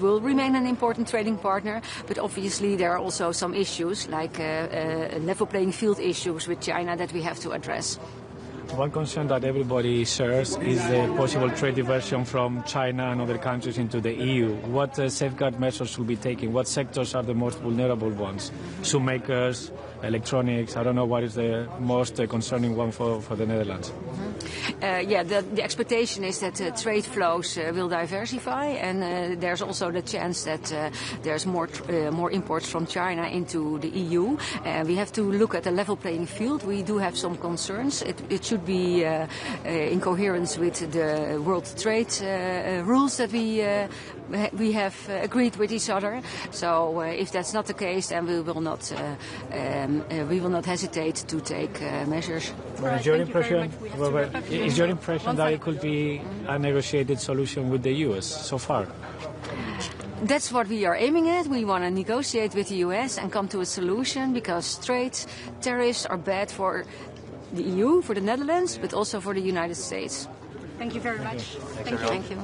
Will remain an important trading partner, but obviously there are also some issues like level playing field issues with China that we have to address. One concern that everybody shares is the possible trade diversion from China and other countries into the EU. What safeguard measures should be taken? What sectors are the most vulnerable ones? Shoemakers, electronics, I don't know what is the most concerning one for the Netherlands. The expectation is that trade flows will diversify, and there's also the chance that there's more imports from China into the EU. We have to look at a level playing field. We do have some concerns. It should be in coherence with the world trade rules that we have agreed with each other. So if that's not the case, then we will not hesitate to take measures. Is your impression that it could be a negotiated solution with the US so far? That's what we are aiming at. We want to negotiate with the US and come to a solution, because tariffs are bad for the EU, for the Netherlands, but also for the United States. Thank you very much. Thank you.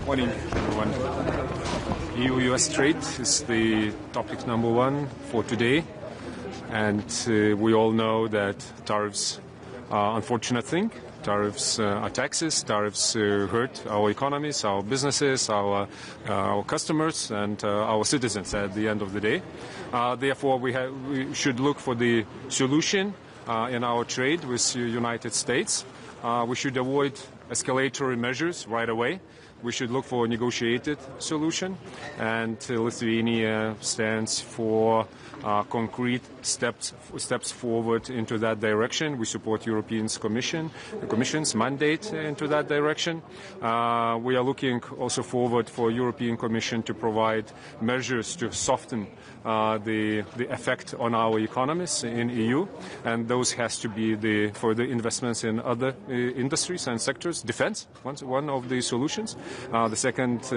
Morning, everyone. EU-US trade is the topic number one for today. And we all know that tariffs are an unfortunate thing. Tariffs are taxes. Tariffs hurt our economies, our businesses, our customers, and our citizens at the end of the day. Therefore, we should look for the solution in our trade with the United States. We should avoid escalatory measures right away. We should look for a negotiated solution, and Lithuania stands for concrete steps forward into that direction. We support the Commission's mandate into that direction. We are looking also forward for European Commission to provide measures to soften the effect on our economies in EU, and those has to be for the investments in other industries and sectors. Defense, one of the solutions. The second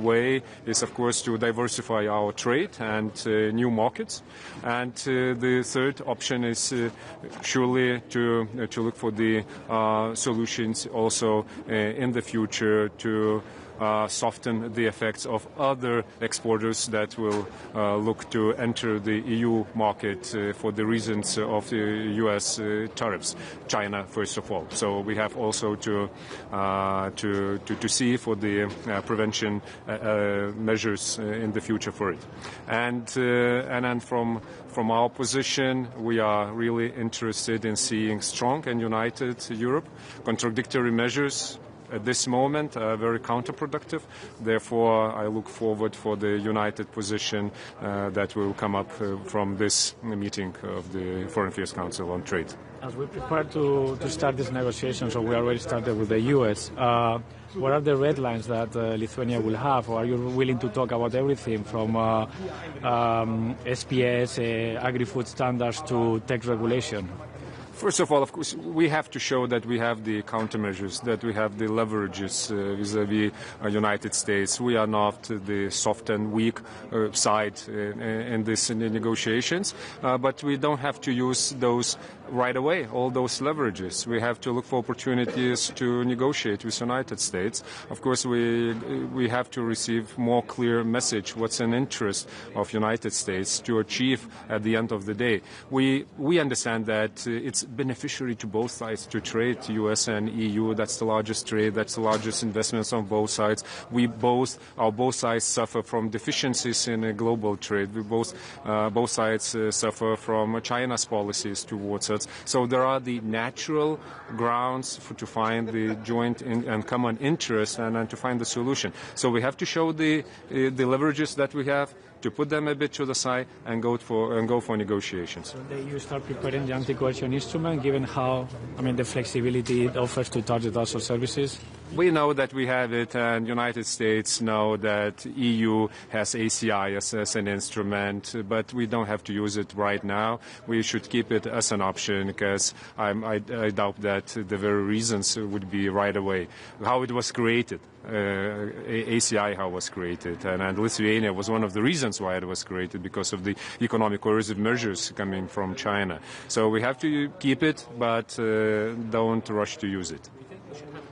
way is, of course, to diversify our trade and new markets. And the third option is surely to look for the solutions also in the future to soften the effects of other exporters that will look to enter the EU market for the reasons of the US tariffs, China first of all. So we have also to see for the prevention measures in the future for it. And then from our position, we are really interested in seeing strong and united Europe. Contradictory measures at this moment are very counterproductive. Therefore, I look forward for the united position that will come up from this meeting of the Foreign Affairs Council on Trade. As we prepare to start these negotiations, or we already started with the US, what are the red lines that Lithuania will have? Or are you willing to talk about everything from SPS, agri-food standards to tax regulation? First of all, of course, we have to show that we have the countermeasures, that we have the leverages vis-à-vis United States. We are not the soft and weak side in these negotiations, but we don't have to use those right away, all those leverages. We have to look for opportunities to negotiate with United States. Of course, we have to receive more clear message what's in interest of United States to achieve at the end of the day. We understand that it's beneficiary to both sides to trade, US and EU. That's the largest trade, that's the largest investments on both sides. Both sides suffer from deficiencies in a global trade. Both sides suffer from China's policies towards us. So there are the natural grounds to find the joint and common interest and to find the solution. So we have to show the leverages that we have, to put them a bit to the side and go for negotiations. So you start preparing the anti-coercion instrument, given how, the flexibility it offers to target also services? We know that we have it, and United States know that EU has ACI as an instrument, but we don't have to use it right now. We should keep it as an option, because I doubt that the very reasons would be right away. How it was created, ACI how it was created, and Lithuania was one of the reasons why it was created, because of the economic coercive measures coming from China. So we have to keep it, but don't rush to use it.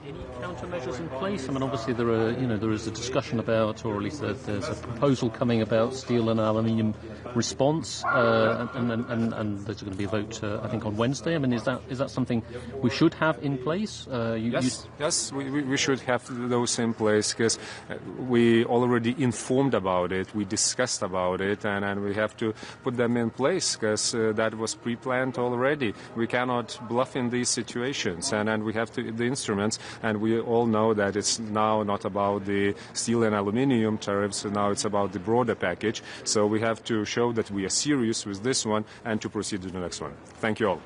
Any countermeasures in place? I mean, obviously there is a discussion about, or at least there's a proposal coming about steel and aluminium response, and there's going to be a vote, I think, on Wednesday. I mean, is that something we should have in place? Yes, we should have those in place because we already informed about it, we discussed about it, and we have to put them in place because that was pre-planned already. We cannot bluff in these situations, and we have the instruments. And we all know that it's now not about the steel and aluminium tariffs, now it's about the broader package. So we have to show that we are serious with this one and to proceed to the next one. Thank you all.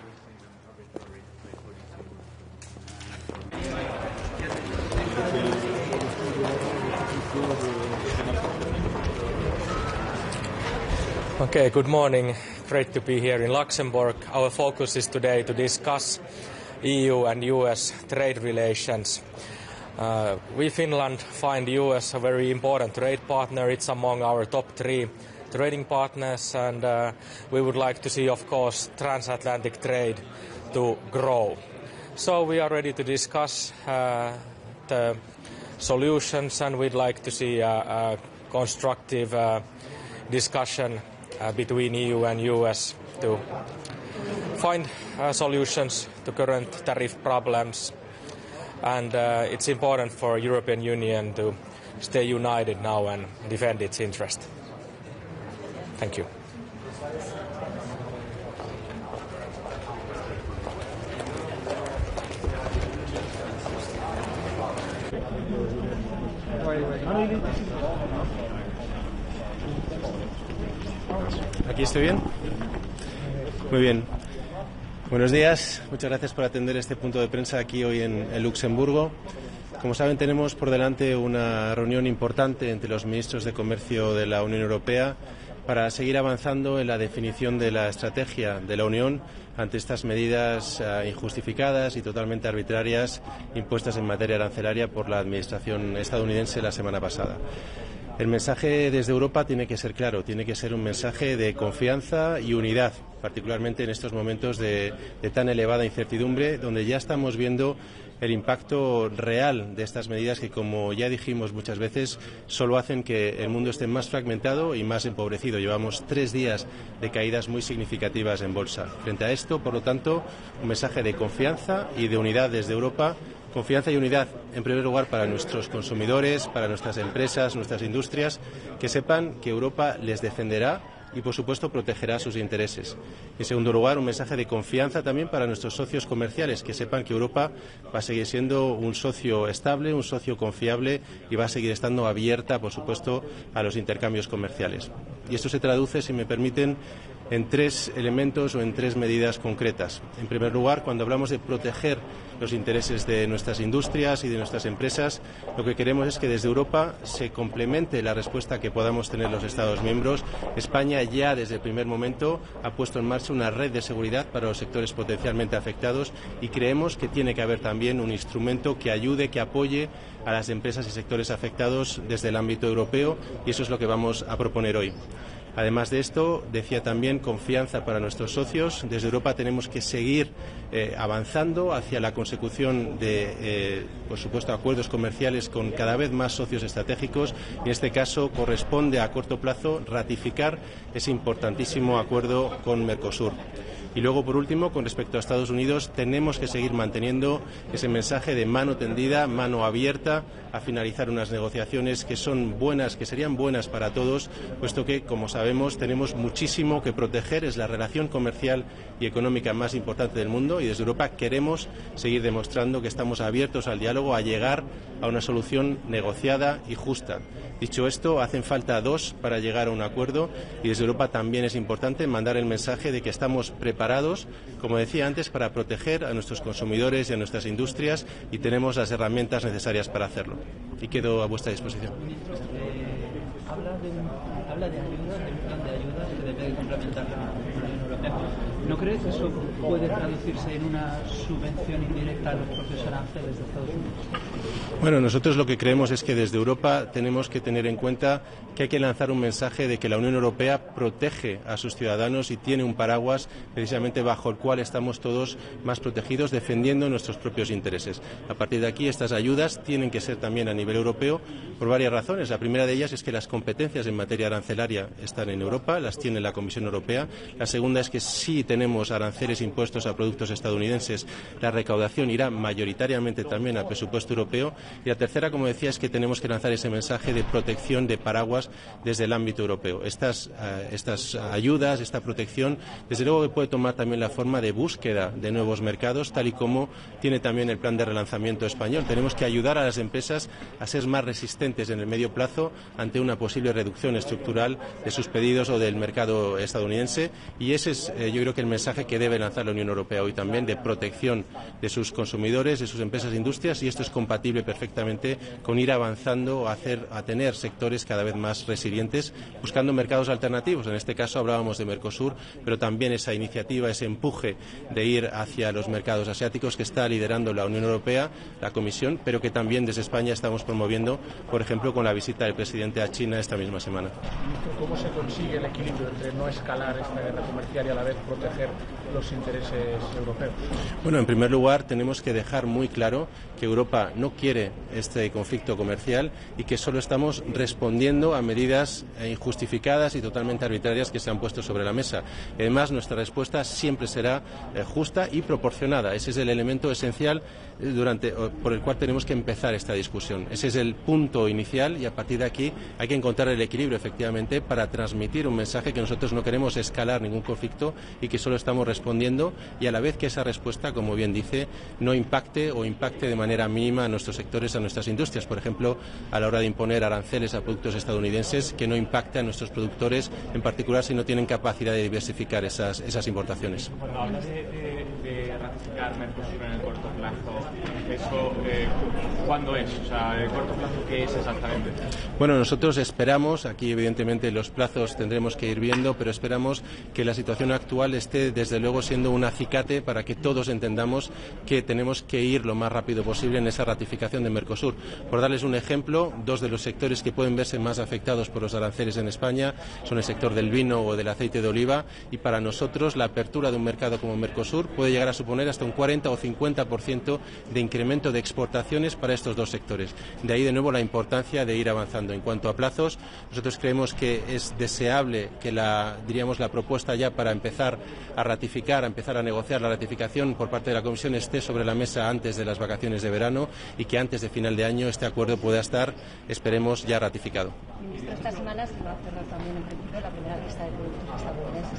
Okay, good morning. Great to be here in Luxembourg. Our focus is today to discuss EU and US trade relations. We Finland find the US a very important trade partner. It's among our top 3 trading partners, and we would like to see, of course, transatlantic trade to grow. So we are ready to discuss the solutions, and we'd like to see a constructive discussion between EU and US to find solutions to current tariff problems, and it's important for European Union to stay united now and defend its interest. Thank you. ¿Aquí estoy bien? Muy bien. Buenos días. Muchas gracias por atender este punto de prensa aquí hoy en Luxemburgo. Como saben, tenemos por delante una reunión importante entre los ministros de Comercio de la Unión Europea para seguir avanzando en la definición de la estrategia de la Unión ante estas medidas injustificadas y totalmente arbitrarias impuestas en materia arancelaria por la administración estadounidense la semana pasada. El mensaje desde Europa tiene que ser claro, tiene que ser un mensaje de confianza y unidad, particularmente en estos momentos de tan elevada incertidumbre, donde ya estamos viendo el impacto real de estas medidas que, como ya dijimos muchas veces, solo hacen que el mundo esté más fragmentado y más empobrecido. Llevamos 3 días de caídas muy significativas en bolsa. Frente a esto, por lo tanto, un mensaje de confianza y de unidad desde Europa. Confianza y unidad, en primer lugar, para nuestros consumidores, para nuestras empresas, nuestras industrias, que sepan que Europa les defenderá y, por supuesto, protegerá sus intereses. En segundo lugar, un mensaje de confianza también para nuestros socios comerciales, que sepan que Europa va a seguir siendo un socio estable, un socio confiable y va a seguir estando abierta, por supuesto, a los intercambios comerciales. Y esto se traduce, si me permiten, en 3 elementos o en 3 medidas concretas. En primer lugar, cuando hablamos de proteger los intereses de nuestras industrias y de nuestras empresas, lo que queremos es que desde Europa se complemente la respuesta que podamos tener los Estados miembros. España ya desde el primer momento ha puesto en marcha una red de seguridad para los sectores potencialmente afectados y creemos que tiene que haber también un instrumento que ayude, que apoye a las empresas y sectores afectados desde el ámbito europeo, y eso es lo que vamos a proponer hoy. Además de esto, decía también confianza para nuestros socios. Desde Europa tenemos que seguir avanzando hacia la consecución de, por supuesto, acuerdos comerciales con cada vez más socios estratégicos. En este caso, corresponde a corto plazo ratificar ese importantísimo acuerdo con Mercosur. Y luego, por último, con respecto a Estados Unidos, tenemos que seguir manteniendo ese mensaje de mano tendida, mano abierta, a finalizar unas negociaciones que son buenas, que serían buenas para todos, puesto que, como sabemos, tenemos muchísimo que proteger. Es la relación comercial y económica más importante del mundo, y desde Europa queremos seguir demostrando que estamos abiertos al diálogo, a llegar a una solución negociada y justa. Dicho esto, hacen falta 2 para llegar a un acuerdo, y desde Europa también es importante mandar el mensaje de que estamos preparados, como decía antes, para proteger a nuestros consumidores y a nuestras industrias, y tenemos las herramientas necesarias para hacerlo. Y quedo a vuestra disposición. Habla de ayuda, de un plan de ayuda que debe complementar la Unión Europea. ¿No crees que eso puede traducirse en una subvención indirecta a los propios aranceles de Estados Unidos? Bueno, nosotros lo que creemos es que desde Europa tenemos que tener en cuenta que hay que lanzar un mensaje de que la Unión Europea protege a sus ciudadanos y tiene un paraguas precisamente bajo el cual estamos todos más protegidos defendiendo nuestros propios intereses. A partir de aquí, estas ayudas tienen que ser también a nivel europeo por varias razones. La primera de ellas es que las competencias en materia arancelaria están en Europa, las tiene la Comisión Europea. La segunda es que si tenemos aranceles impuestos a productos estadounidenses, la recaudación irá mayoritariamente también al presupuesto europeo. Y la tercera, como decía, es que tenemos que lanzar ese mensaje de protección de paraguas desde el ámbito europeo. Estas ayudas, esta protección, desde luego que puede tomar también la forma de búsqueda de nuevos mercados, tal y como tiene también el plan de relanzamiento español. Tenemos que ayudar a las empresas a ser más resistentes en el medio plazo ante una posible reducción estructural de sus pedidos o del mercado estadounidense, y ese es, yo creo que el mensaje que debe lanzar la Unión Europea hoy también, de protección de sus consumidores, de sus empresas e industrias, y esto es compatible perfectamente con ir avanzando a tener sectores cada vez más resilientes, buscando mercados alternativos. En este caso hablábamos de Mercosur, pero también esa iniciativa, ese empuje de ir hacia los mercados asiáticos que está liderando la Unión Europea, la Comisión, pero que también desde España estamos promoviendo, por ejemplo, con la visita del presidente a China esta misma semana. ¿Cómo se consigue el equilibrio entre no escalar esta guerra comercial y a la vez proteger los intereses europeos? Bueno, en primer lugar, tenemos que dejar muy claro que Europa no quiere este conflicto comercial y que solo estamos respondiendo a medidas injustificadas y totalmente arbitrarias que se han puesto sobre la mesa. Además, nuestra respuesta siempre será justa y proporcionada. Ese es el elemento esencial por el cual tenemos que empezar esta discusión. Ese es el punto inicial, y a partir de aquí hay que encontrar el equilibrio, efectivamente, para transmitir un mensaje que nosotros no queremos escalar ningún conflicto y que solo estamos respondiendo, y a la vez que esa respuesta, como bien dice, no impacte o impacte de manera mínima a nuestros sectores, a nuestras industrias. Por ejemplo, a la hora de imponer aranceles a productos estadounidenses, que no impacte a nuestros productores, en particular si no tienen capacidad de diversificar esas importaciones. Cuando hablas de ratificar Mercosur en el corto plazo, ¿eso cuándo es? O sea, ¿el corto plazo qué es exactamente? Bueno, nosotros esperamos, aquí evidentemente los plazos tendremos que ir viendo, pero esperamos que la situación actual esté desde luego siendo un acicate para que todos entendamos que tenemos que ir lo más rápido posible en esa ratificación de Mercosur. Por darles un ejemplo, dos de los sectores que pueden verse más afectados por los aranceles en España son el sector del vino o del aceite de oliva, y para nosotros la apertura de un mercado como Mercosur puede llegar a suponer hasta un 40 o 50% de incremento de exportaciones para estos dos sectores. De ahí de nuevo la importancia de ir avanzando. En cuanto a plazos, nosotros creemos que es deseable que la propuesta ya para empezar a ratificar, a empezar a negociar la ratificación por parte de la Comisión esté sobre la mesa antes de las vacaciones de verano, y que antes de final de año este acuerdo pueda estar, esperemos, ya ratificado. Ministro, esta semana se va a cerrar también en principio la primera lista de productos estadounidenses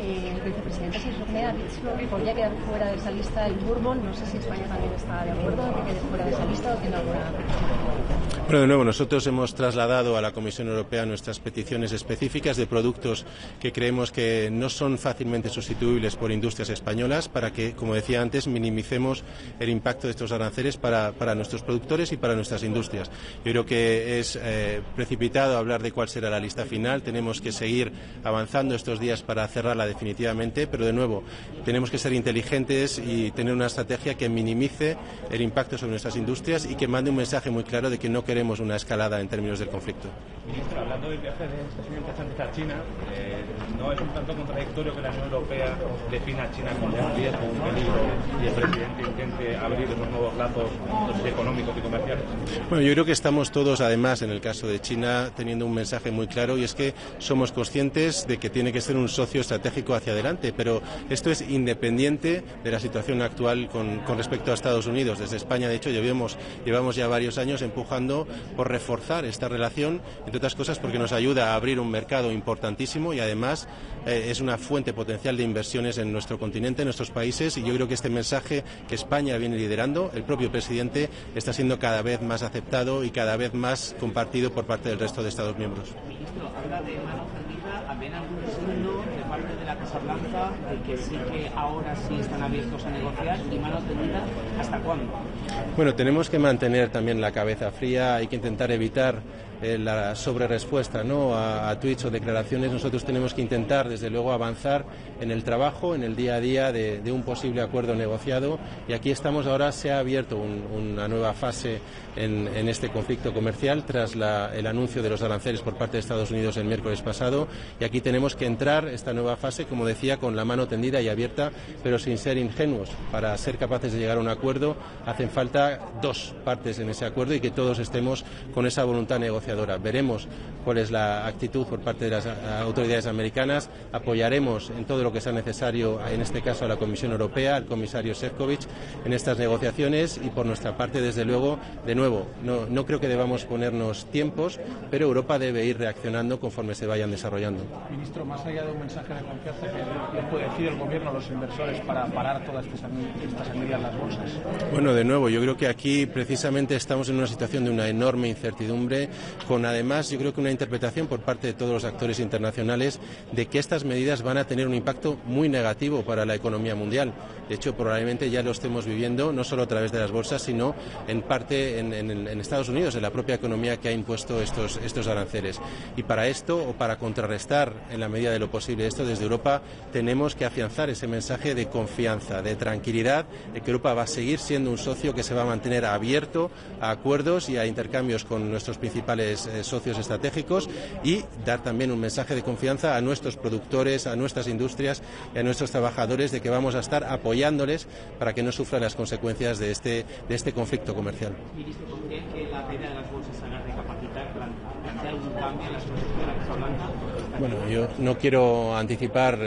El vicepresidente Sirrone ha dicho que podría quedar fuera de esa lista el bourbon. No sé si España también está de acuerdo en que quede fuera de esa lista o tiene alguna petición. Bueno, de nuevo, nosotros hemos trasladado a la Comisión Europea nuestras peticiones específicas de productos que creemos que no son fácilmente sustituibles por industrias españolas, para que, como decía antes, minimicemos el impacto de estos aranceles para nuestros productores y para nuestras industrias. Yo creo que es precipitado hablar de cuál será la lista final. Tenemos que seguir avanzando estos días para cerrarla definitivamente, pero de nuevo tenemos que ser inteligentes y tener una estrategia que minimice el impacto sobre nuestras industrias y que mande un mensaje muy claro de que no queremos una escalada en términos del conflicto. Ministro, hablando del viaje de este señor presidente a China, ¿no es un tanto contradictorio que la Unión Europea defina a China como un riesgo, un peligro, y el presidente intente abrir esos nuevos lazos económicos y comerciales? Bueno, yo creo que estamos todos, además, en el caso de China, teniendo un mensaje muy claro, y es que somos conscientes de que tiene que ser un socio estratégico hacia adelante, pero esto es independiente de la situación actual con respecto a Estados Unidos. Desde España, de hecho, llevamos ya varios años empujando por reforzar esta relación, entre otras cosas porque nos ayuda a abrir un mercado importantísimo y además es una fuente potencial de inversiones en nuestro continente, en nuestros países, y yo creo que este mensaje que España viene liderando, el propio presidente, está siendo cada vez más aceptado y cada vez más compartido por parte del resto de Estados miembros. Ministro, habla de mano tendida, ¿ven algún signo de parte de la Casa Blanca de que sí que ahora sí están abiertos a negociar, y mano tendida hasta cuándo? Bueno, tenemos que mantener también la cabeza fría, hay que intentar evitar la sobrerespuesta, ¿no?, a tweets o declaraciones. Nosotros tenemos que intentar, desde luego, avanzar en el trabajo, en el día a día de un posible acuerdo negociado, y aquí estamos ahora. Se ha abierto una nueva fase en este conflicto comercial tras el anuncio de los aranceles por parte de Estados Unidos el miércoles pasado, y aquí tenemos que entrar esta nueva fase, como decía, con la mano tendida y abierta, pero sin ser ingenuos. Para ser capaces de llegar a un acuerdo hacen falta dos partes en ese acuerdo y que todos estemos con esa voluntad negociadora. Veremos cuál es la actitud por parte de las autoridades americanas, apoyaremos en todo lo que sea necesario, en este caso a la Comisión Europea, al comisario Šefčovič, en estas negociaciones, y por nuestra parte, desde luego, de nuevo, no creo que debamos ponernos tiempos, pero Europa debe ir reaccionando conforme se vayan desarrollando. Ministro, más allá de un mensaje de confianza, ¿qué le puede decir el Gobierno a los inversores para parar todas estas sangrías en las bolsas? Bueno, de nuevo, yo creo que aquí precisamente estamos en una situación de una enorme incertidumbre, con además yo creo que una interpretación por parte de todos los actores internacionales de que estas medidas van a tener un impacto muy negativo para la economía mundial. De hecho, probablemente ya lo estemos viviendo, no solo a través de las bolsas, sino en parte en Estados Unidos, en la propia economía que ha impuesto estos aranceles. Y para esto, o para contrarrestar en la medida de lo posible esto, desde Europa tenemos que afianzar ese mensaje de confianza, de tranquilidad, de que Europa va a seguir siendo un socio que se va a mantener abierto a acuerdos y a intercambios con nuestros principales socios estratégicos, y dar también un mensaje de confianza a nuestros productores, a nuestras industrias y a nuestros trabajadores, de que vamos a estar apoyándoles para que no sufran las consecuencias de este conflicto comercial. Ministro, ¿cree que la caída de las bolsas haga recapacitar, plantear algún cambio en la estrategia de la que está hablando? Bueno, yo no quiero anticipar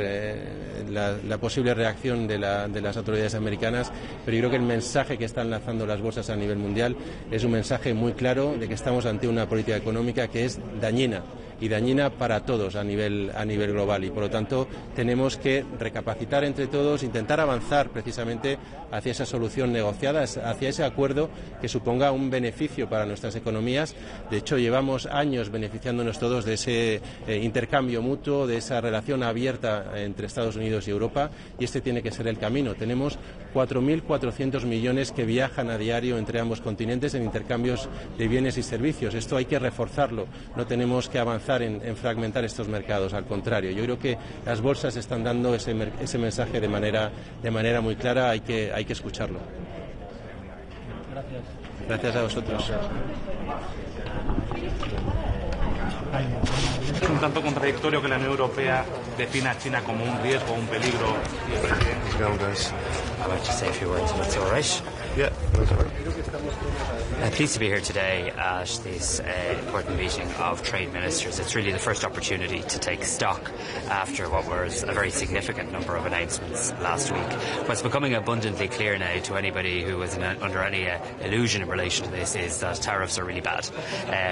la posible reacción de las autoridades americanas, pero yo creo que el mensaje que están lanzando las bolsas a nivel mundial es un mensaje muy claro de que estamos ante una política económica que es dañina, y dañina para todos a nivel global, y por lo tanto tenemos que recapacitar entre todos, intentar avanzar precisamente hacia esa solución negociada, hacia ese acuerdo que suponga un beneficio para nuestras economías. De hecho, llevamos años beneficiándonos todos de ese intercambio mutuo, de esa relación abierta entre Estados Unidos y Europa, y este tiene que ser el camino. Tenemos 4.400 millones que viajan a diario entre ambos continentes en intercambios de bienes y servicios. Esto hay que reforzarlo, no tenemos que avanzar en fragmentar estos mercados, al contrario. Yo creo que las bolsas están dando ese mensaje de manera muy clara, hay que escucharlo. Gracias. Gracias a vosotros. Es un tanto contradictorio que la Unión Europea defina a China como un riesgo, un peligro, y el presidente... I'd like to say a few words, if that's all right. Yeah, that's all right. Pleased to be here today at this important meeting of trade ministers. It's really the first opportunity to take stock after what was a very significant number of announcements last week. What's becoming abundantly clear now to anybody who was under any illusion in relation to this is that tariffs are really bad.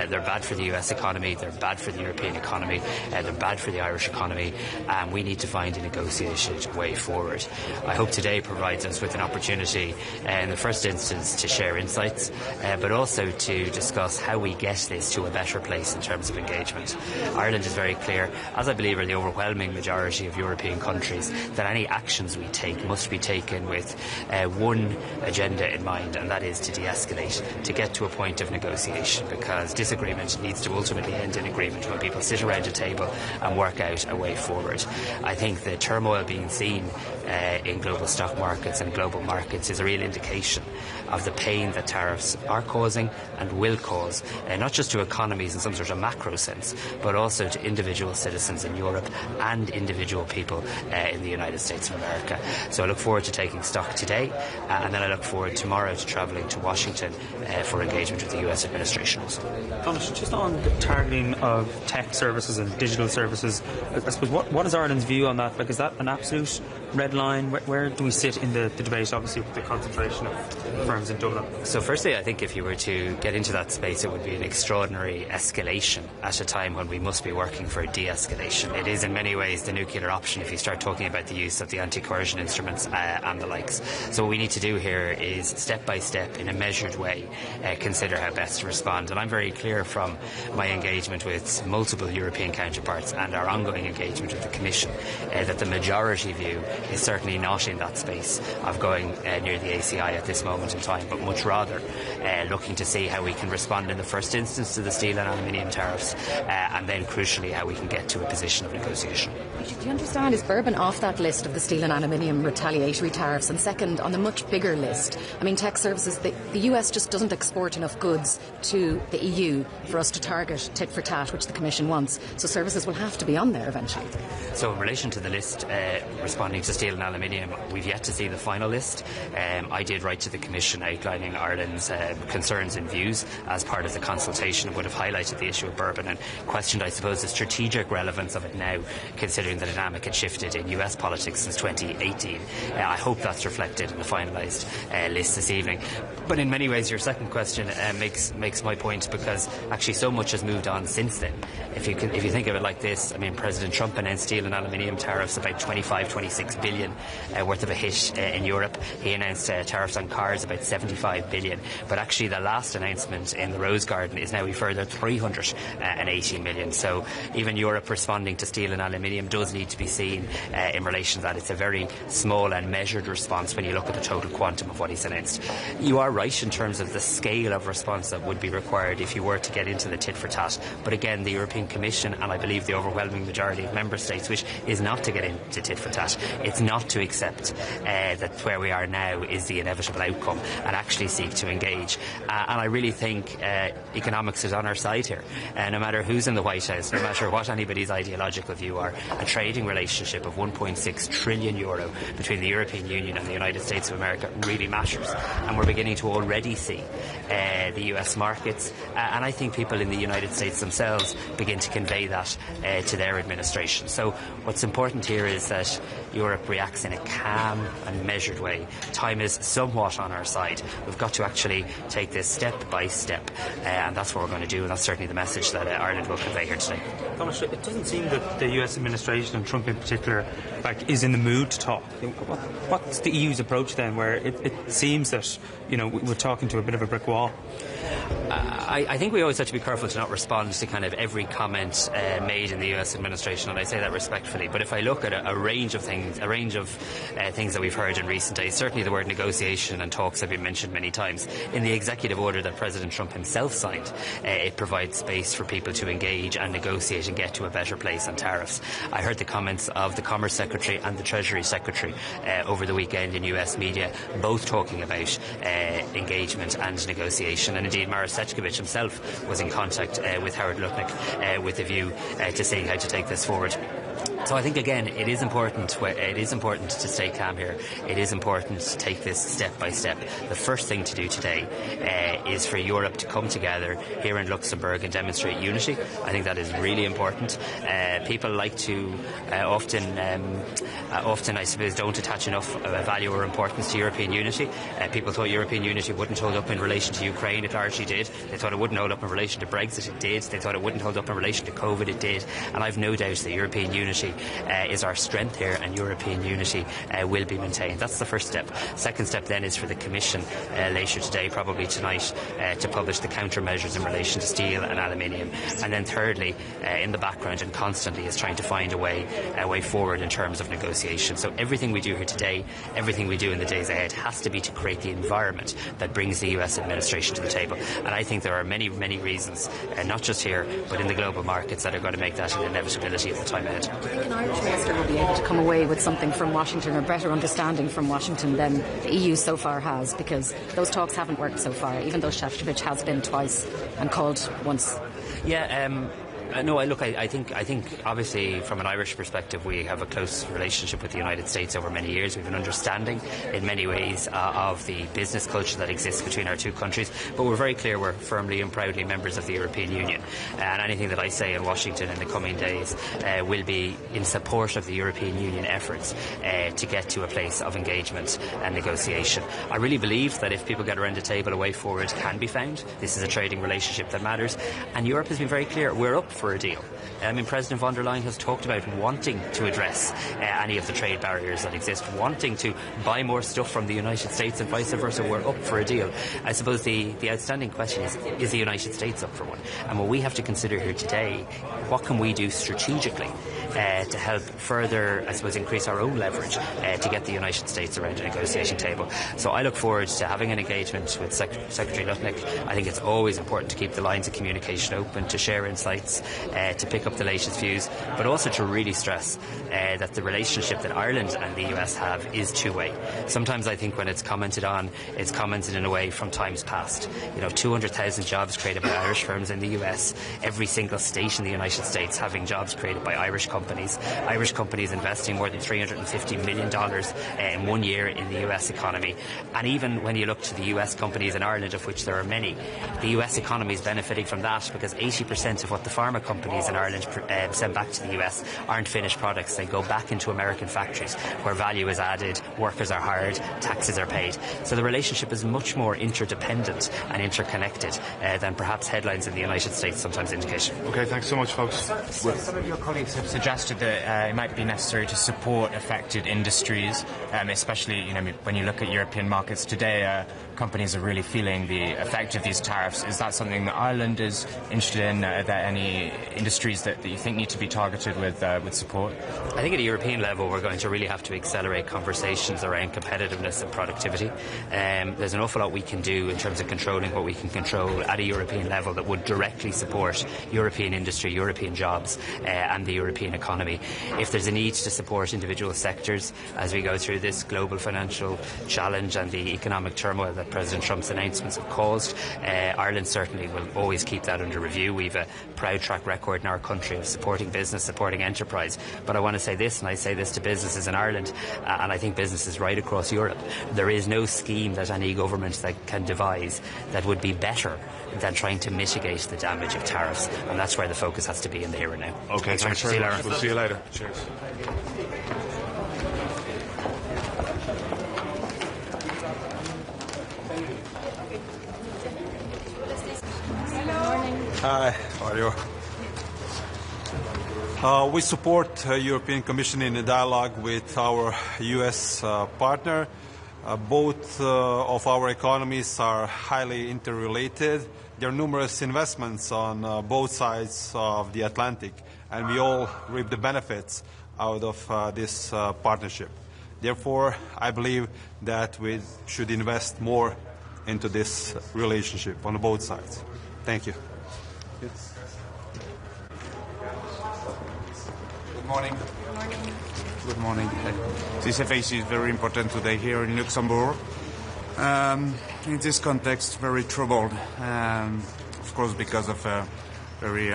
They're bad for the US economy, they're bad for the European economy, they're bad for the Irish economy, and we need to find a negotiated way forward. I hope today provides us with an opportunity in the first instance to share insights, but also to discuss how we get this to a better place in terms of engagement. Ireland is very clear, as I believe are the overwhelming majority of European countries, that any actions we take must be taken with one agenda in mind, and that is to de-escalate, to get to a point of negotiation, because disagreement needs to ultimately end in agreement when people sit around a table and work out a way forward. I think the turmoil being seen in global stock markets and global markets is a real indication of the pain that tariffs are causing and will cause, not just to economies in some sort of macro sense, but also to individual citizens in Europe and individual people in the United States of America. So I look forward to taking stock today, and then I look forward tomorrow to travelling to Washington for engagement with the US administration. Thomas, just on the targeting of tech services and digital services, I suppose what is Ireland's view on that? Like, is that an absolute red line? Where do we sit in the debate, obviously, with the concentration of firms in Dublin? So firstly, I think if you were to get into that space, it would be an extraordinary escalation at a time when we must be working for de-escalation. It is in many ways the nuclear option if you start talking about the use of the anti-coercion instruments and the likes. So what we need to do here is step by step, in a measured way, consider how best to respond. And I'm very clear from my engagement with multiple European counterparts and our ongoing engagement with the Commission that the majority view is certainly not in that space of going near the ACI at this moment in time, but much rather looking to see how we can respond in the first instance to the steel and aluminium tariffs, and then crucially how we can get to a position of negotiation. Do you understand, is bourbon off that list of the steel and aluminium retaliatory tariffs? And second, on the much bigger list, I mean, tech services, the US just doesn't export enough goods to the EU for us to target tit for tat, which the Commission wants. So services will have to be on there eventually. So in relation to the list responding to steel and aluminium, we've yet to see the final list. I did write to the Commission outlining Ireland's concerns and views as part of the consultation, and would have highlighted the issue of bourbon and questioned, I suppose, the strategic relevance of it now, considering the dynamic had shifted in US politics since 2018. I hope that's reflected in the finalised list this evening. But in many ways, your second question makes my point, because actually so much has moved on since then. If you think of it like this, I mean, President Trump announced steel and aluminium tariffs about 26 billion worth of a hit in Europe. He announced tariffs on cars about 75 billion. But actually the last announcement in the Rose Garden is now a further 380 million. So even Europe responding to steel and aluminium does need to be seen in relation to that. It's a very small and measured response when you look at the total quantum of what he's announced. You are right in terms of the scale of response that would be required if you were to get into the tit for tat. But again, the European Commission, and I believe the overwhelming majority of member states, which is not to get into tit for tat, it's not to accept that where we are now is the inevitable outcome, and actually seek to engage. And I really think economics is on our side here. No matter who's in the White House, no matter what anybody's ideological view are, a trading relationship of €1.6 trillion between the European Union and the United States of America really matters. And we're beginning to already see the US markets, and I think people in the United States themselves begin to convey that to their administration. So what's important here is that Europe reacts in a calm and measured way. Time is somewhat on our side. We've got to actually take this step by step, and that's what we're going to do, and that's certainly the message that Ireland will convey here today. Thomas, it doesn't seem that the US administration, and Trump in particular, is in the mood to talk. What's the EU's approach then, where it seems that we're talking to a bit of a brick wall? I think we always have to be careful to not respond to kind of every comment made in the US administration, and I say that respectfully. But if I look at a range of things that we've heard in recent days, certainly the word negotiation and talks have been mentioned many times. In the executive order that President Trump himself signed, it provides space for people to engage and negotiate and get to a better place on tariffs. I heard the comments of the Commerce Secretary and the Treasury Secretary over the weekend in US media, both talking about engagement and negotiation, and indeed Maros Sefcovic himself was in contact with Howard Lutnick with a view to seeing how to take this forward. So I think, again, it is important to stay calm here. It is important to take this step by step. The first thing to do today is for Europe to come together here in Luxembourg and demonstrate unity. I think that is really important. People like to often, I suppose, don't attach enough value or importance to European unity. People thought European unity wouldn't hold up in relation to Ukraine. It largely did. They thought it wouldn't hold up in relation to Brexit. It did. They thought it wouldn't hold up in relation to COVID. It did. And I've no doubt that European unity is our strength here, and European unity will be maintained. That's the first step. Second step then is for the Commission later today, probably tonight, to publish the countermeasures in relation to steel and aluminium. And then thirdly, in the background and constantly, is trying to find a way forward in terms of negotiation. So everything we do here today, everything we do in the days ahead, has to be to create the environment that brings the US administration to the table. And I think there are many, many reasons, not just here, but in the global markets, that are going to make that an inevitability of the time ahead. Do you think an Irish minister will be able to come away with something from Washington, or better understanding from Washington than the EU so far has? Because those talks haven't worked so far, even though Sefcovic has been twice and called once. Yeah, no, I think obviously from an Irish perspective we have a close relationship with the United States over many years. We have an understanding in many ways of the business culture that exists between our two countries, but we're very clear we're firmly and proudly members of the European Union, and anything that I say in Washington in the coming days will be in support of the European Union efforts to get to a place of engagement and negotiation. I really believe that if people get around the table, a way forward can be found. This is a trading relationship that matters, and Europe has been very clear, we're up for a deal. I mean, President von der Leyen has talked about wanting to address any of the trade barriers that exist, wanting to buy more stuff from the United States and vice versa. We're up for a deal. I suppose the outstanding question is the United States up for one? And what we have to consider here today, what can we do strategically to help further, I suppose, increase our own leverage to get the United States around a negotiation table. So I look forward to having an engagement with Secretary Lutnick. I think it's always important to keep the lines of communication open, to share insights, to pick up the latest views, but also to really stress that the relationship that Ireland and the US have is two-way. Sometimes I think when it's commented on, it's commented in a way from times past. 200,000 jobs created by Irish firms in the US, every single state in the United States having jobs created by Irish companies investing more than $350 million in 1 year in the US economy. And even when you look to the US companies in Ireland, of which there are many, the US economy is benefiting from that because 80% of what the pharma companies in Ireland send back to the US aren't finished products. They go back into American factories where value is added, workers are hired, taxes are paid. So the relationship is much more interdependent and interconnected than perhaps headlines in the United States sometimes indicate. Okay, thanks so much, folks. Some of your colleagues have suggested that it might be necessary to support affected industries, especially when you look at European markets today. Companies are really feeling the effect of these tariffs. Is that something that Ireland is interested in? Are there any industries that you think need to be targeted with support? I think at a European level we're going to really have to accelerate conversations around competitiveness and productivity. There's an awful lot we can do in terms of controlling what we can control at a European level that would directly support European industry, European jobs and the European economy. If there's a need to support individual sectors as we go through this global financial challenge and the economic turmoil that President Trump's announcements have caused, Ireland certainly will always keep that under review. We've a proud track record in our country of supporting business, supporting enterprise. But I want to say this, and I say this to businesses in Ireland, and I think businesses right across Europe. There is no scheme that any government that can devise that would be better than trying to mitigate the damage of tariffs, and that's where the focus has to be in the here and now. Okay, thanks very much. We'll see you later. Cheers. Hi, how are you? We support the European Commission in a dialogue with our US partner. Both of our economies are highly interrelated. There are numerous investments on both sides of the Atlantic, and we all reap the benefits out of this partnership. Therefore, I believe that we should invest more into this relationship on both sides. Thank you. Good morning. Good morning. This FAC is very important today here in Luxembourg. In this context, very troubled, of course, because of a very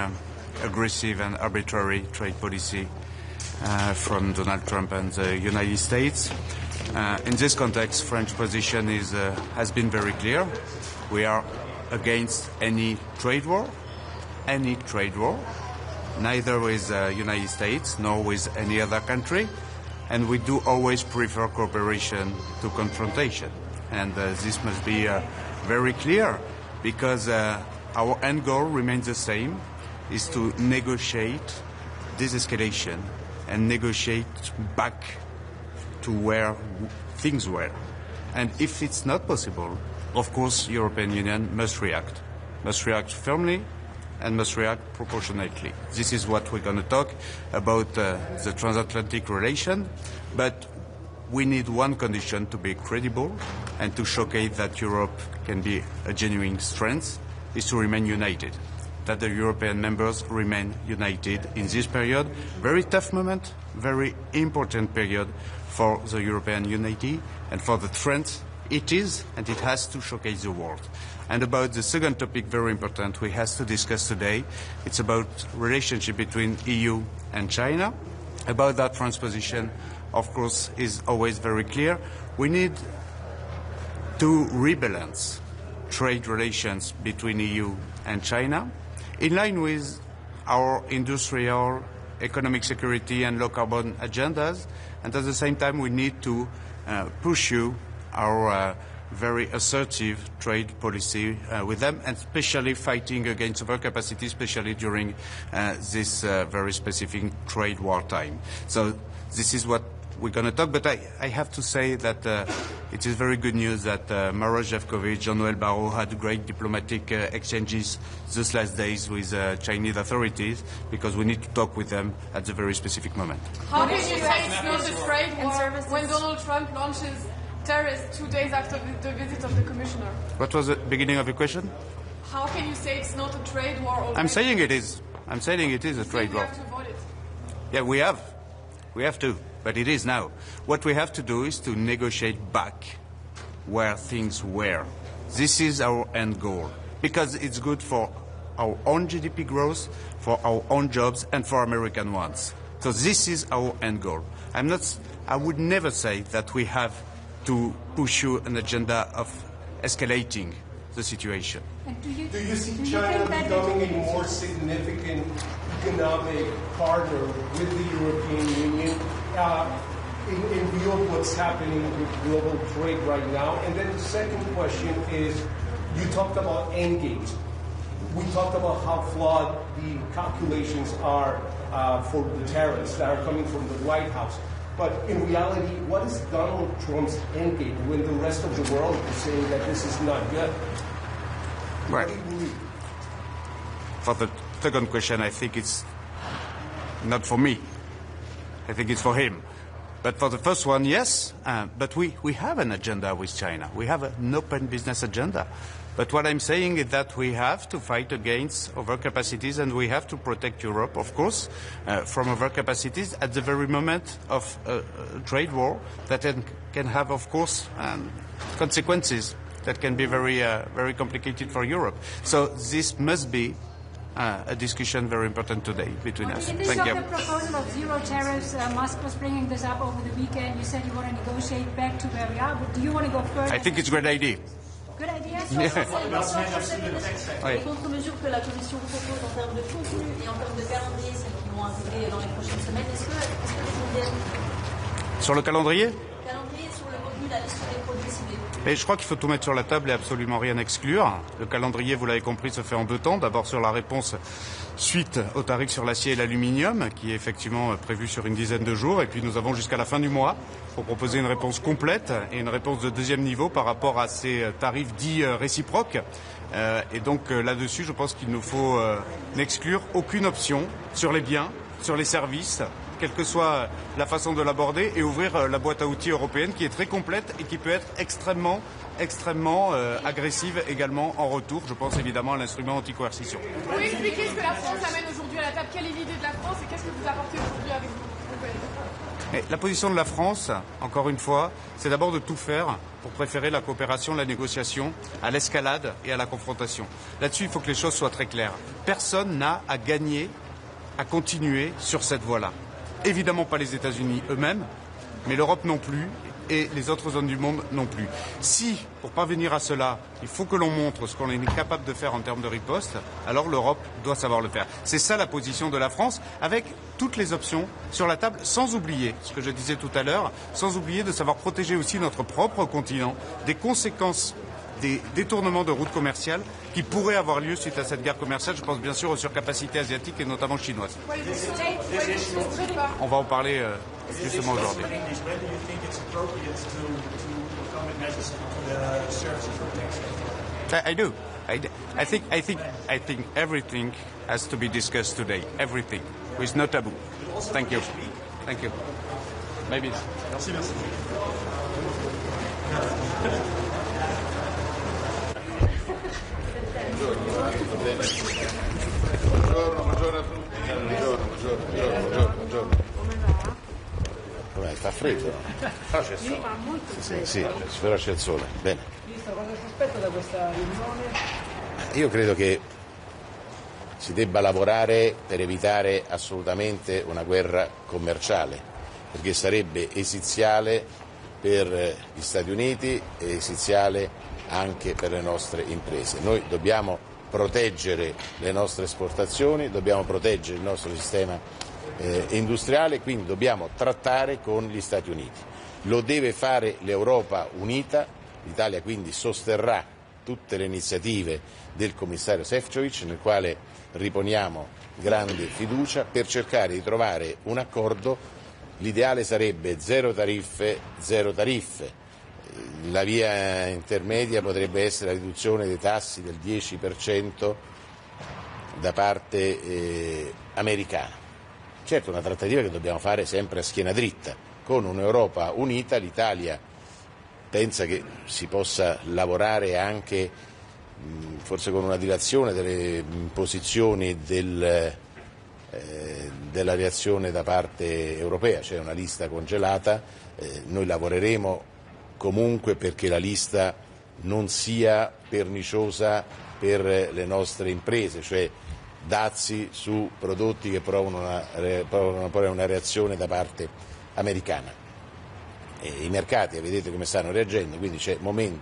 aggressive and arbitrary trade policy from Donald Trump and the United States. In this context, French position has been very clear. We are against any trade war, neither with the United States nor with any other country, and we do always prefer cooperation to confrontation. And this must be very clear, because our end goal remains the same, is to negotiate desescalation and negotiate back to where things were. And if it's not possible, of course, the European Union must react firmly and must react proportionately. This is what we're going to talk about the transatlantic relation, but we need one condition to be credible and to showcase that Europe can be a genuine strength, is to remain united, that the European members remain united in this period. Very tough moment, very important period for the European unity and for the strength it is, and it has to showcase the world. And about the second topic, very important, we have to discuss today. It's about relationship between EU and China. About that transposition, of course, is always very clear. We need to rebalance trade relations between EU and China in line with our industrial, economic security and low carbon agendas. And at the same time, we need to pursue our very assertive trade policy with them, and especially fighting against overcapacity, especially during this very specific trade war time. So this is what we're going to talk, but I have to say that it is very good news that Maroš Šefčovič, Jean-Noël Barrot had great diplomatic exchanges these last days with Chinese authorities, because we need to talk with them at a very specific moment. How can you say it's not a trade war when Donald Trump launches tariffs 2 days after the visit of the commissioner? What was the beginning of your question? How can you say it's not a trade war already? I'm saying it is. I'm saying it is a trade war. We have to avoid it. Yeah, we have. We have to, but it is now. What we have to do is to negotiate back where things were. This is our end goal, because it's good for our own GDP growth, for our own jobs, and for American ones. So this is our end goal. I would never say that we have to pursue an agenda of escalating the situation. And do you see China becoming a more significant economic partner with the European Union in view of what's happening with global trade right now? And then the second question is, you talked about endgame. We talked about how flawed the calculations are for the tariffs that are coming from the White House. But in reality, what is Donald Trump's endgame when the rest of the world is saying that this is not good? Right. For the second question, I think it's not for me. I think it's for him. But for the first one, yes. But we have an agenda with China. We have an open business agenda. But what I'm saying is that we have to fight against overcapacities, and we have to protect Europe, of course, from overcapacities at the very moment of a trade war that can have, of course, consequences that can be very complicated for Europe. So this must be a discussion very important today between us. In this Thank you. the proposal of zero tariffs, Musk was bringing this up over the weekend. You said you want to negotiate back to where we are, but do you want to go further? I think it's a great idea. Good idea. Yeah. Les contre-mesures que la Commission propose en termes de contenu et en termes de calendrier, celles qui vont arriver dans les prochaines semaines, est-ce que les modèles... Sur le calendrier? Calendrier, sur le contenu, la liste des produits ciblés. Et je crois qu'il faut tout mettre sur la table et absolument rien exclure. Le calendrier, vous l'avez compris, se fait en 2 temps. D'abord sur la réponse suite aux tarifs sur l'acier et l'aluminium, qui est effectivement prévu sur une dizaine de jours. Et puis nous avons jusqu'à la fin du mois pour proposer une réponse complète et une réponse de deuxième niveau par rapport à ces tarifs dits réciproques. Et donc là-dessus, je pense qu'il ne faut n'exclure aucune option sur les biens, sur les services, quelle que soit la façon de l'aborder, et ouvrir la boîte à outils européenne qui est très complète et qui peut être extrêmement agressive également en retour. Je pense évidemment à l'instrument anti-coercition. Vous pouvez expliquer ce que la France amène aujourd'hui à la table? Quelle est l'idée de la France et qu'est-ce que vous apportez aujourd'hui avec vous? Et la position de la France, encore une fois, c'est d'abord de tout faire pour préférer la coopération, la négociation à l'escalade et à la confrontation. Là-dessus, il faut que les choses soient très claires. Personne n'a à gagner à continuer sur cette voie-là. Évidemment pas les États-Unis eux-mêmes, mais l'Europe non plus et les autres zones du monde non plus. Si, pour parvenir à cela, il faut que l'on montre ce qu'on est capable de faire en termes de riposte, alors l'Europe doit savoir le faire. C'est ça la position de la France, avec toutes les options sur la table, sans oublier, ce que je disais tout à l'heure, sans oublier de savoir protéger aussi notre propre continent des conséquences des détournements de routes commerciales qui pourraient avoir lieu suite à cette guerre commerciale. Je pense bien sûr aux surcapacités asiatiques et notamment chinoises. On va en parler justement aujourd'hui. I do. I think everything has to be discussed today. Everything, with no taboo. Thank you. Thank you. Maybe. Merci, merci. Buongiorno a tutti. Buongiorno. Com'è? Fa freddo? Però c'è il sole. Sì, però c'è il sole. Bene. Ministro, cosa si aspetta da questa riunione? Io credo che si debba lavorare per evitare assolutamente una guerra commerciale, perché sarebbe esiziale per gli Stati Uniti e esiziale anche per le nostre imprese. Noi dobbiamo proteggere le nostre esportazioni, dobbiamo proteggere il nostro sistema industriale, quindi dobbiamo trattare con gli Stati Uniti. Lo deve fare l'Europa unita, l'Italia quindi sosterrà tutte le iniziative del commissario Šefčovič, nel quale riponiamo grande fiducia, per cercare di trovare un accordo l'ideale sarebbe zero tariffe, zero tariffe. La via intermedia potrebbe essere la riduzione dei tassi del 10% da parte americana. Certo, una trattativa che dobbiamo fare sempre a schiena dritta. Con un'Europa unita l'Italia pensa che si possa lavorare anche forse con una dilazione delle posizioni della reazione da parte europea, c'è una lista congelata, noi lavoreremo comunque perché la lista non sia perniciosa per le nostre imprese, cioè dazi su prodotti che provano una reazione da parte americana. I mercati vedete come stanno reagendo, quindi c'è un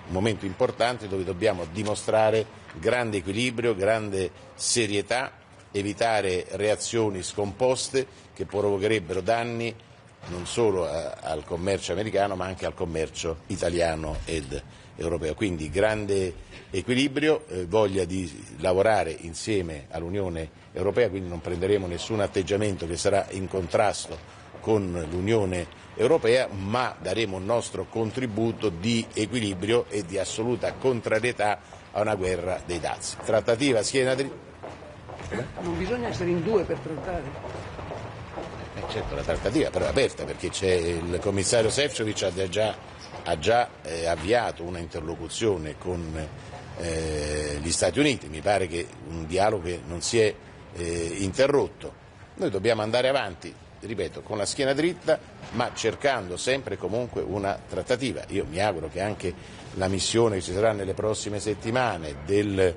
momento importante dove dobbiamo dimostrare grande equilibrio, grande serietà, evitare reazioni scomposte che provocherebbero danni non solo al commercio americano ma anche al commercio italiano ed europeo. Quindi grande equilibrio, voglia di lavorare insieme all'Unione Europea, quindi non prenderemo nessun atteggiamento che sarà in contrasto con l'Unione Europea, ma daremo il nostro contributo di equilibrio e di assoluta contrarietà a una guerra dei dazi. Trattativa schiena dritta. Non bisogna essere in due per trattare. Certo, la trattativa però è aperta perché c'è il commissario Šefčovič ha già avviato una interlocuzione con gli Stati Uniti, mi pare che un dialogo che non si è interrotto. Noi dobbiamo andare avanti, ripeto, con la schiena dritta ma cercando sempre e comunque una trattativa. Io mi auguro che anche la missione che ci sarà nelle prossime settimane del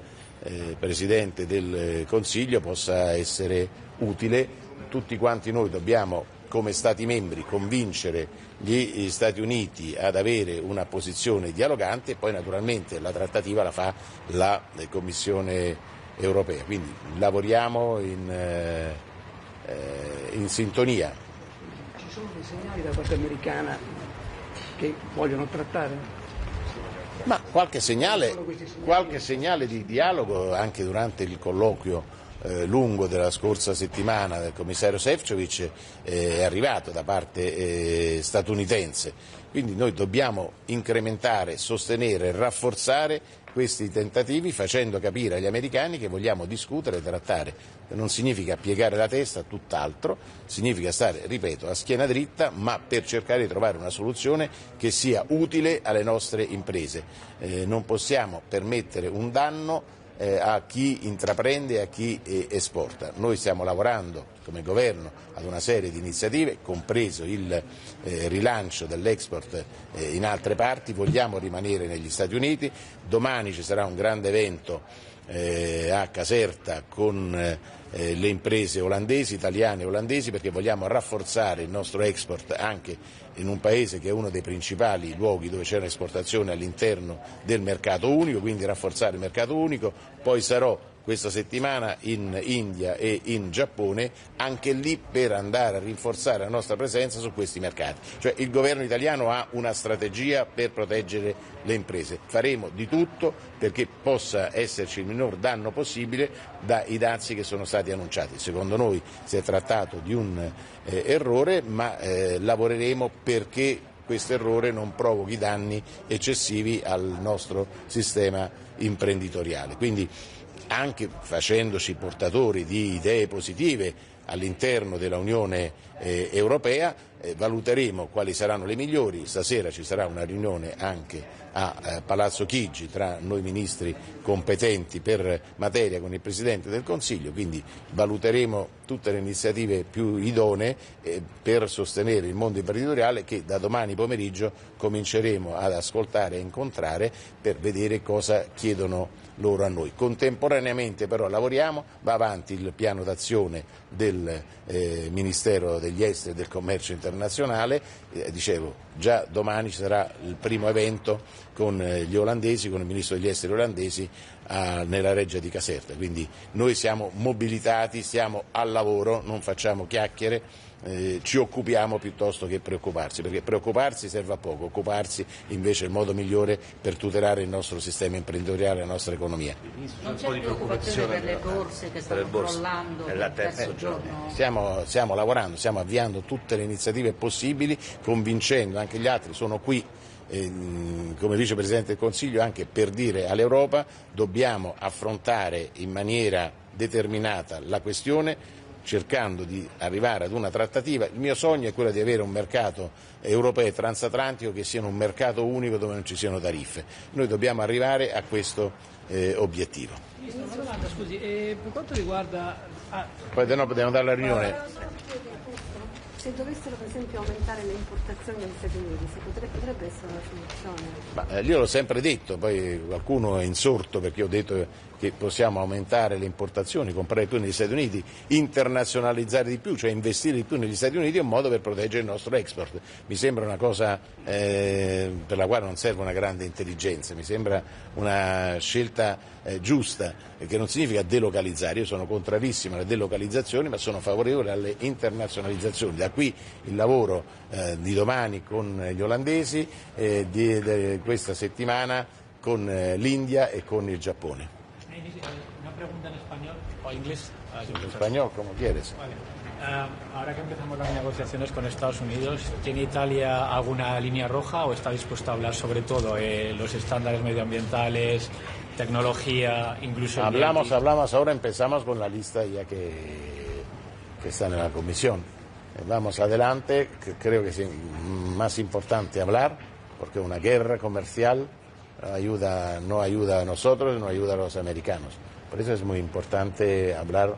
Presidente del Consiglio possa essere utile. Tutti quanti noi dobbiamo, come Stati membri, convincere gli Stati Uniti ad avere una posizione dialogante e poi naturalmente la trattativa la fa la Commissione Europea. Quindi lavoriamo in sintonia. Ci sono dei segnali da parte americana che vogliono trattare? Ma qualche segnale di dialogo anche durante il colloquio lungo della scorsa settimana del commissario Šefčovič è arrivato da parte statunitense, quindi noi dobbiamo incrementare, sostenere, rafforzare questi tentativi facendo capire agli americani che vogliamo discutere e trattare. Non significa piegare la testa, tutt'altro, significa stare, ripeto, a schiena dritta ma per cercare di trovare una soluzione che sia utile alle nostre imprese. Non possiamo permettere un danno a chi intraprende e a chi esporta. Noi stiamo lavorando come governo ad una serie di iniziative, compreso il rilancio dell'export in altre parti, vogliamo rimanere negli Stati Uniti, domani ci sarà un grande evento a Caserta con le imprese olandesi, italiane e olandesi, perché vogliamo rafforzare il nostro export anche in un paese che è uno dei principali luoghi dove c'è un'esportazione all'interno del mercato unico, quindi rafforzare il mercato unico. Poi sarò questa settimana in India e in Giappone, anche lì per andare a rinforzare la nostra presenza su questi mercati. Cioè il governo italiano ha una strategia per proteggere le imprese. Faremo di tutto perché possa esserci il minor danno possibile dai dazi che sono stati annunciati. Secondo noi si è trattato di un errore, ma lavoreremo perché questo errore non provochi danni eccessivi al nostro sistema imprenditoriale. Quindi anche facendoci portatori di idee positive all'interno dell'Unione Europea, valuteremo quali saranno le migliori. Stasera ci sarà una riunione anche a Palazzo Chigi tra noi ministri competenti per materia con il Presidente del Consiglio, quindi valuteremo tutte le iniziative più idonee per sostenere il mondo imprenditoriale che da domani pomeriggio cominceremo ad ascoltare e incontrare per vedere cosa chiedono loro a noi. Contemporaneamente però lavoriamo, va avanti il piano d'azione del Ministero degli Esteri e del Commercio Internazionale, dicevo già domani ci sarà il primo evento con gli olandesi, con il ministro degli esteri olandesi nella reggia di Caserta, quindi noi siamo mobilitati, stiamo al lavoro, non facciamo chiacchiere, ci occupiamo piuttosto che preoccuparsi, perché preoccuparsi serve a poco, occuparsi invece è il modo migliore per tutelare il nostro sistema imprenditoriale e la nostra economia. Non c'è preoccupazione per le borse che stanno crollando per il terzo giorno? Stiamo lavorando, stiamo avviando tutte le iniziative possibili, convincendo anche gli altri, sono qui come vicepresidente del Consiglio anche per dire all'Europa dobbiamo affrontare in maniera determinata la questione, cercando di arrivare ad una trattativa. Il mio sogno è quello di avere un mercato europeo e transatlantico che sia un mercato unico dove non ci siano tariffe. Noi dobbiamo arrivare a questo obiettivo. Una domanda, scusi, per quanto riguarda... Poi dobbiamo andare alla riunione. Se dovessero per esempio aumentare le importazioni dagli Stati Uniti, potrebbe essere una soluzione? Ma io l'ho sempre detto, poi qualcuno è insorto perché ho detto che possiamo aumentare le importazioni, comprare più negli Stati Uniti, internazionalizzare di più, cioè investire di più negli Stati Uniti è un modo per proteggere il nostro export. Mi sembra una cosa per la quale non serve una grande intelligenza, mi sembra una scelta giusta, che non significa delocalizzare. Io sono contrarissimo alle delocalizzazioni, ma sono favorevole alle internazionalizzazioni. Da qui il lavoro di domani con gli olandesi, di questa settimana con l'India e con il Giappone. Una pregunta en español o inglés. En español, como quieres. Vale. Ahora que empezamos las negociaciones con Estados Unidos, ¿tiene Italia alguna línea roja o está dispuesta a hablar sobre todo los estándares medioambientales, tecnología, incluso... Hablamos, ahora empezamos con la lista ya que está en la comisión. Vamos adelante, creo que es más importante hablar, porque una guerra comercial no ayuda a nosotros, no ayuda a los americanos. Por eso es muy importante hablar.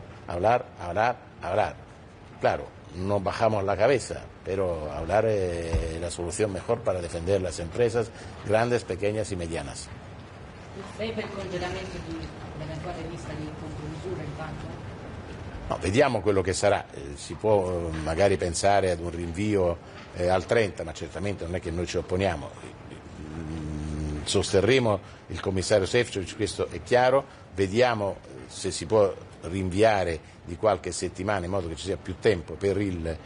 Claro, no bajamos la cabeza, pero hablar es la solución mejor para defender las empresas grandes, pequeñas y medianas. Lei per il congelamento di un'eventuale lista di contromisure intanto? No, vediamo quello che sarà, si può magari pensare ad un rinvio al 30, ma certamente non è che noi ci opponiamo. Sosterremo il commissario Šefčovič, questo è chiaro, vediamo se si può rinviare di qualche settimana in modo che ci sia più tempo per il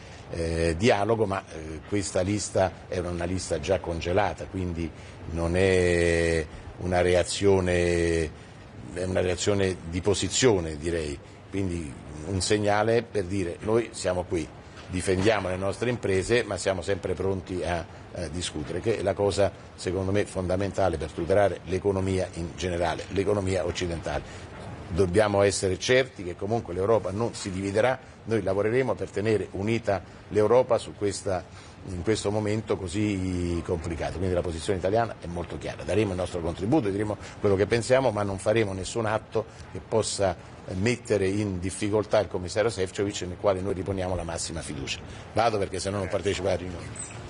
dialogo, ma questa lista è una lista già congelata, quindi non è una reazione, è una reazione di posizione, direi, quindi un segnale per dire noi siamo qui, difendiamo le nostre imprese, ma siamo sempre pronti a discutere, che è la cosa secondo me fondamentale per tutelare l'economia in generale, l'economia occidentale. Dobbiamo essere certi che comunque l'Europa non si dividerà, noi lavoreremo per tenere unita l'Europa in questo momento così complicato, quindi la posizione italiana è molto chiara, daremo il nostro contributo, diremo quello che pensiamo, ma non faremo nessun atto che possa mettere in difficoltà il commissario Šefčovič, nel quale noi riponiamo la massima fiducia. Vado perché se no non partecipo alla riunione.